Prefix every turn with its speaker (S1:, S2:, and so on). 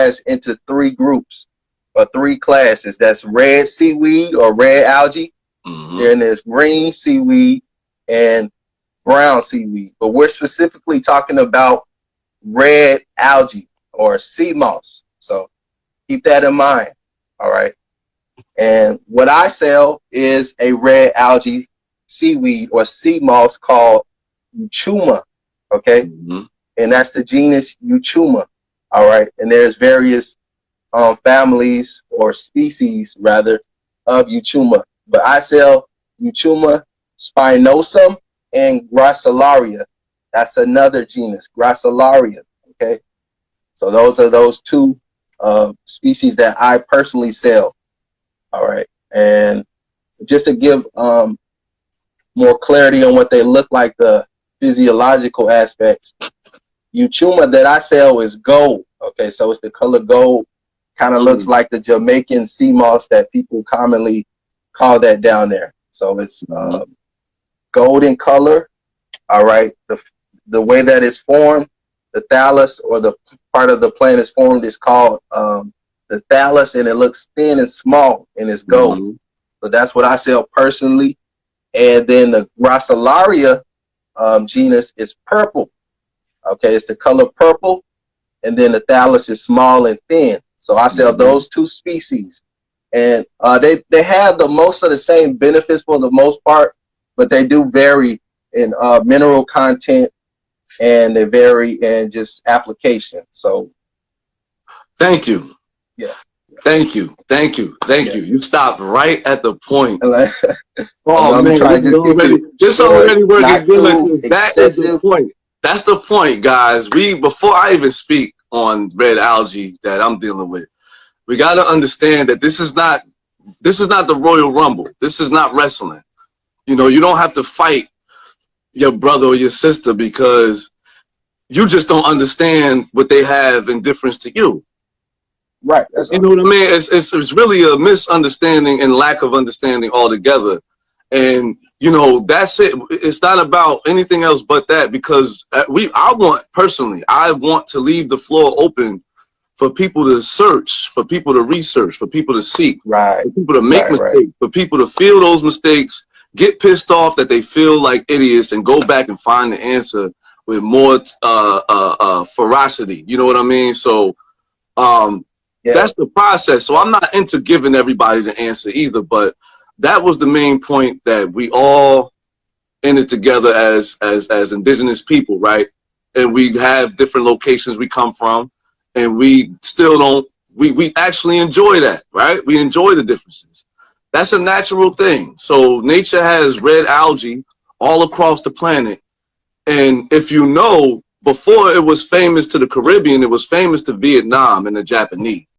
S1: has into three groups or three classes. That's red seaweed or red algae. Then there's green seaweed and brown seaweed. But we're specifically talking about red algae or sea moss. So keep that in mind. All right. And what I sell is a red algae seaweed or sea moss called Euchuma. Okay. And that's the genus Euchuma. All right. And there's various families or species rather of Euchuma. But I sell Euchuma spinosum and Gracilaria. That's another genus, Gracilaria. Okay. So those are those two species that I personally sell. All right. And just to give more clarity on what they look like, the physiological aspects, Euchuma that I sell is gold. Okay. So it's the color gold. Kind of looks like the Jamaican sea moss that people commonly call that down there. So it's golden color. All right. The way that it's formed, the thallus or the part of the plant is formed is called the thallus, and it looks thin and small, and it's gold. So that's what I sell personally. And then the Gracilaria genus is purple. Okay, it's the color purple, and then the thallus is small and thin. So I sell those two species, and they have the most of the same benefits for the most part, but they do vary in mineral content, and they vary in just application. So,
S2: thank you.
S1: Yeah.
S2: Thank you. You stopped right at the point.
S1: Oh man,
S2: this already working good. That is the point. That's the point, guys. Before I even speak on red algae that I'm dealing with, we got to understand that this is not the Royal Rumble. This is not wrestling. You know, you don't have to fight your brother or your sister because you just don't understand what they have in difference to you.
S1: Right.
S2: You know what I mean? It's really a misunderstanding and lack of understanding altogether. And, you know, that's it. It's not about anything else but that, because I want to leave the floor open for people to search, for people to research, for people to seek,
S1: right,
S2: for people to make mistakes, for people to feel those mistakes, get pissed off that they feel like idiots, and go back and find the answer with more ferocity. You know what I mean? So that's the process. So I'm not into giving everybody the answer either, but that was the main point, that we all in it together as indigenous people, right? And we have different locations we come from, and we still don't, we actually enjoy that, right? We enjoy the differences. That's a natural thing. So nature has red algae all across the planet. And if you know, before it was famous to the Caribbean, it was famous to Vietnam and the Japanese.